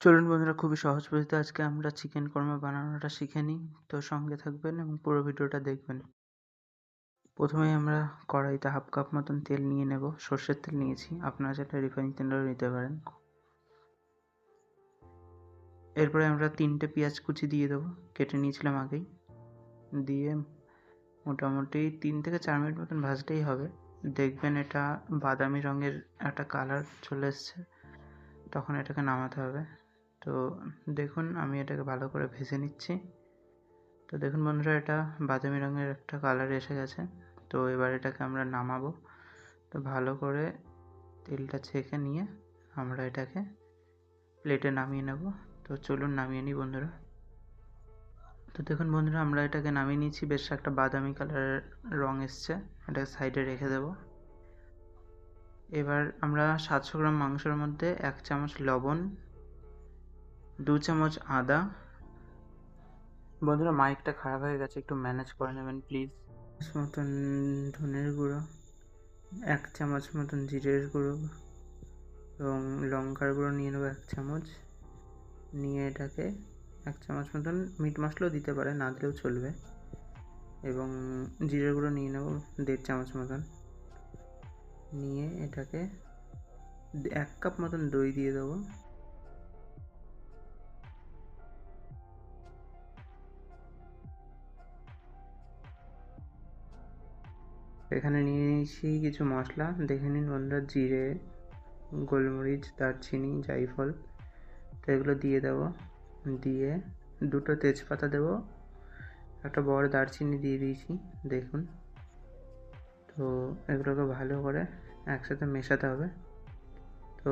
চলুন বন্ধুরা, খুবই সহজ পদ্ধতিতে আজকে আমরা চিকেন কোরমা বানানোটা শিখে নিই। তো সঙ্গে থাকবেন এবং পুরো ভিডিওটা দেখবেন। প্রথমেই আমরা কড়াইতে হাফ কাপ মতন তেল নিয়ে নেব। সর্ষের তেল নিয়েছি, আপনারা চাইলে রিফাইন তেলও নিতে পারেন। এরপরে আমরা 3টে পেঁয়াজ কুচি দিয়ে দেবো, কেটে নিয়েছিলাম আগেই। দিয়ে মোটামুটি 3 থেকে 4 মিনিট মতন ভাজলেই হবে। দেখবেন এটা বাদামি রঙের একটা কালার চলে এসছে, তখন এটাকে নামাতে হবে। তো দেখুন আমি এটাকে ভালো করে ভেজে নিচ্ছি। তো দেখুন বন্ধুরা, এটা বাদামি রঙের একটা কালার এসে গেছে। তো এবার এটাকে আমরা নামাবো। তো ভালো করে তেলটা ছেঁকে নিয়ে আমরা এটাকে প্লেটে নামিয়ে নেব। তো চলুন নামিয়ে নিই বন্ধুরা। তো দেখুন বন্ধুরা, আমরা এটাকে নামিয়ে নিয়েছি, বেশ একটা বাদামি কালারের রং এসছে। এটাকে সাইডে রেখে দেব। এবার আমরা 700 গ্রাম মাংসের মধ্যে 1 চামচ লবণ, 2 চামচ আদা। বন্ধুরা মাইকটা খারাপ হয়ে গেছে, একটু ম্যানেজ করে নেবেন প্লিজ। মতন ধনের গুঁড়ো, 1 চামচ মতন জিরের গুঁড়ো এবং লঙ্কার গুঁড়ো নিয়ে নেবো 1 চামচ। নিয়ে এটাকে 1 চামচ মতন মিট মশলাও দিতে পারে, না দিলেও চলবে। এবং জিরের গুঁড়ো নিয়ে নেবো 1.5 চামচ মতন। নিয়ে এটাকে 1 কাপ মতন দই দিয়ে দেবো। এখানে নিয়ে নিয়েছি কিছু মশলা, দেখে নিন বন্ধুরা, জিরে, গোলমরিচ, দারচিনি, জায়ফল। তো এগুলো দিয়ে দেবো। দিয়ে 2টো তেজপাতা দেবো, একটা বড় দারচিনি দিয়ে দিয়েছি দেখুন। তো এগুলোকে ভালো করে একসাথে মেশাতে হবে। তো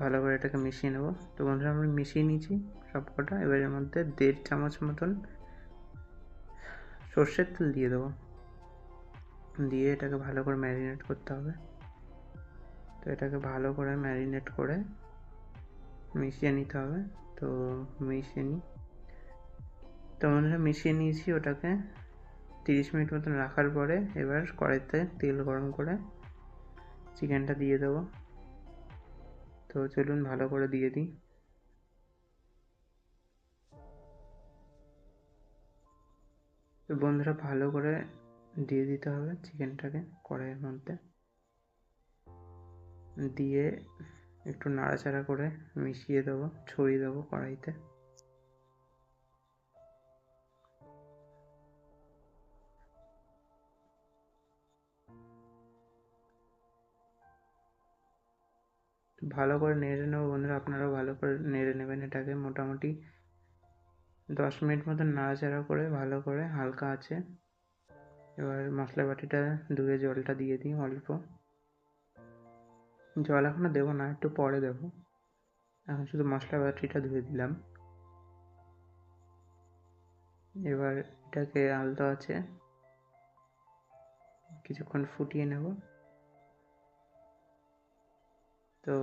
ভালো করে এটাকে মিশিয়ে নেব। তো বন্ধুরা আমরা মিশিয়ে নিয়েছি সব কটা। এবার এর মধ্যে 1.5 চামচ মতন সর্ষের তেল দিয়ে দেবো। দিয়ে এটাকে ভালো করে ম্যারিনেট করতে হবে। তো এটাকে ভালো করে ম্যারিনেট করে মিশিয়ে নিতে হবে। তো মিশিয়ে নিই। তো বন্ধুরা মিশিয়ে নিয়েছি ওটাকে। 30 মিনিট মতন রাখার পরে এবার কড়াইতে তেল গরম করে চিকেনটা দিয়ে দেবো। তো চলুন ভালো করে দিয়ে দিই। তো বন্ধুরা ভালো করে দিয়ে দিতে হবে চিকেনটাকে কড়াইয়ের মধ্যে। দিয়ে একটু নাড়াচাড়া করে মিশিয়ে দেবো, ছড়িয়ে দেবো কড়াইতে। ভালো করে নেড়ে নেবো বন্ধুরা, আপনারাও ভালো করে নেড়ে নেবেন এটাকে। মোটামুটি 10 মিনিট মতন নাড়াচাড়া করে ভালো করে হালকা আছে। এবার মশলা বাটিটা ধুয়ে জলটা দিয়ে দিই অল্প। জল এখনো দেবো না, একটু পরে দেবো। এখন শুধু মশলা বাটিটা ধুয়ে দিলাম। এবার এটাকে আলতো আছে কিছুক্ষণ ফুটিয়ে নেব। তো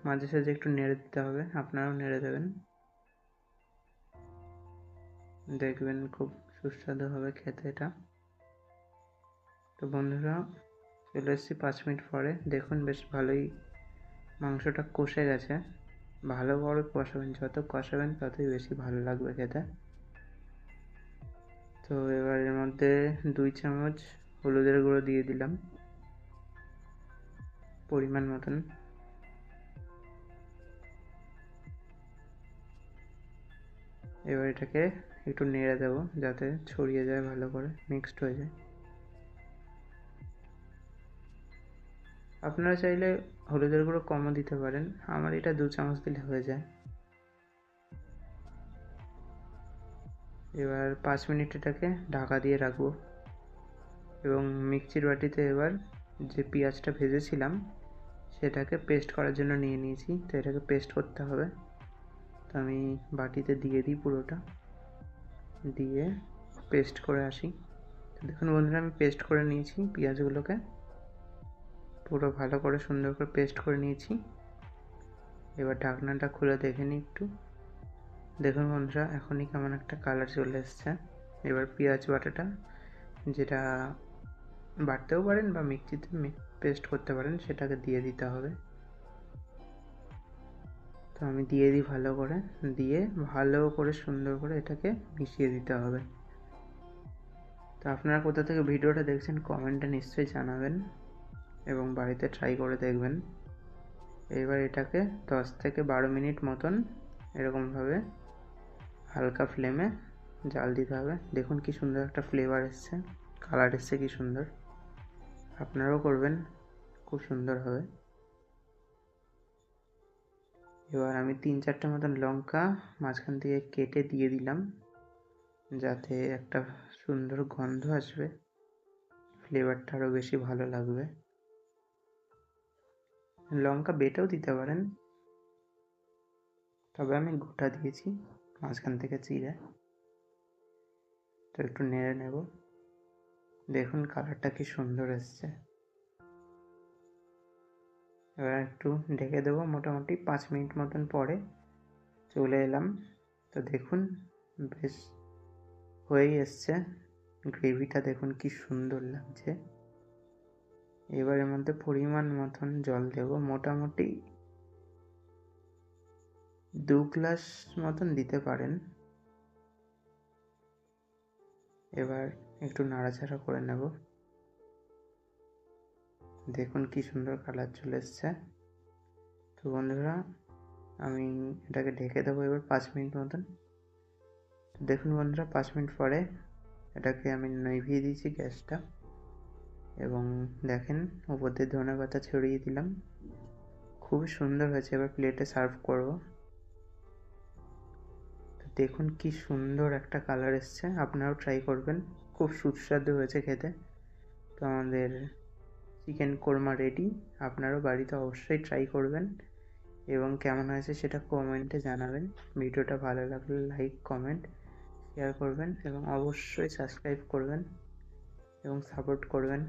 মাঝে সাঝে একটু নেড়ে দিতে হবে, আপনারাও নেড়ে দেবেন। দেখবেন খুব সুস্বাদু হবে খেতে এটা। তো বন্ধুরা চলে এসেছি 5 মিনিট পরে। দেখুন বেশ ভালোই মাংসটা কষে গেছে। ভালো করে কষাবেন, যত কষাবেন ততই বেশি ভালো লাগবে খেতে। তো এবার এর মধ্যে 2 চামচ হলুদের গুঁড়ো দিয়ে দিলাম পরিমাণ মতন। এবার এটাকে একটু নেড়ে দেবো যাতে ছড়িয়ে যায়, ভালো করে মিক্সড হয়ে যায়। আপনারা চাইলে হলুদের গুঁড়ো কমও দিতে পারেন, আমার এটা 2 চামচ দিলে হয়ে যায়। এবার 5 মিনিট এটাকে ঢাকা দিয়ে রাখবো। এবং মিক্সির বাটিতে এবার যে পেঁয়াজটা ভেজেছিলাম সেটাকে পেস্ট করার জন্য নিয়ে নিয়েছি। তো এটাকে পেস্ট করতে হবে। তো আমি বাটিতে দিয়ে দিই পুরোটা, দিয়ে পেস্ট করে আসি। তো দেখুন বন্ধুরা, আমি পেস্ট করে নিয়েছি পেঁয়াজগুলোকে, পুরো ভালো করে সুন্দর করে পেস্ট করে নিয়েছি। এবার ঢাকনাটা খুলে দেখে নিই একটু। দেখুন বন্ধুরা, এখনই কেমন একটা কালার চলে এসছে। এবার পেঁয়াজ বাটাটা, যেটা বাটতেও পারেন বা মিক্সিতে পেস্ট করতে পারেন, সেটাকে দিয়ে দিতে হবে। তো আমি দিয়ে দিই ভালো করে, দিয়ে ভালো করে সুন্দর করে এটাকে মিশিয়ে দিতে হবে। তো আপনারা কোথা থেকে ভিডিওটা দেখছেন কমেন্টে নিশ্চয়ই জানাবেন এবং বাড়িতে ট্রাই করে দেখবেন। এবার এটাকে 10 থেকে 12 মিনিট মতন এরকমভাবে হালকা ফ্লেমে জাল দিতে হবে। দেখুন কি সুন্দর একটা ফ্লেভার এসছে, কালার এসছে কি সুন্দর। আপনারাও করবেন, খুব সুন্দর হবে। এবার আমি 3-4টে মতন লঙ্কা মাঝখান থেকে কেটে দিয়ে দিলাম, যাতে একটা সুন্দর গন্ধ আসবে, ফ্লেভারটা আরও বেশি ভালো লাগবে। লঙ্কা বেটেও দিতে পারেন, তবে আমি গোটা দিয়েছি মাঝখান থেকে চিড়ে। তো একটু নেড়ে নেব। দেখুন কালারটা কি সুন্দর এসছে। এবার একটু ঢেকে দেবো, মোটামুটি 5 মিনিট মতন পরে চলে এলাম। তো দেখুন বেশ হয়েই এসছে, গ্রেভিটা দেখুন কি সুন্দর লাগছে। এবার এর মধ্যে পরিমাণ মতন জল দেব, মোটামুটি 2 গ্লাস মতন দিতে পারেন। এবার একটু নাড়াচাড়া করে নেব। দেখুন কি সুন্দর কালার চলে এসছে। তো বন্ধুরা আমি এটাকে ঢেকে দেবো এবার 5 মিনিট মতন। দেখুন বন্ধুরা 5 মিনিট পরে এটাকে আমি নিভিয়ে দিয়েছি গ্যাসটা, এবং দেখেন উপর দিয়ে ধনেপাতা ছড়িয়ে দিলাম। খুবই সুন্দর হয়েছে। এবার প্লেটে সার্ভ করব। তো দেখুন কি সুন্দর একটা কালার এসছে, আপনারাও ট্রাই করবেন, খুব সুস্বাদু হয়েছে খেতে। তো আমাদের চিকেন কোরমা রেডি, আপনারাও বাড়িতে অবশ্যই ট্রাই করবেন এবং কেমন হয়েছে সেটা কমেন্টে জানাবেন। ভিডিওটা ভালো লাগলে লাইক, কমেন্ট, শেয়ার করবেন এবং অবশ্যই সাবস্ক্রাইব করবেন এবং সাপোর্ট করবেন।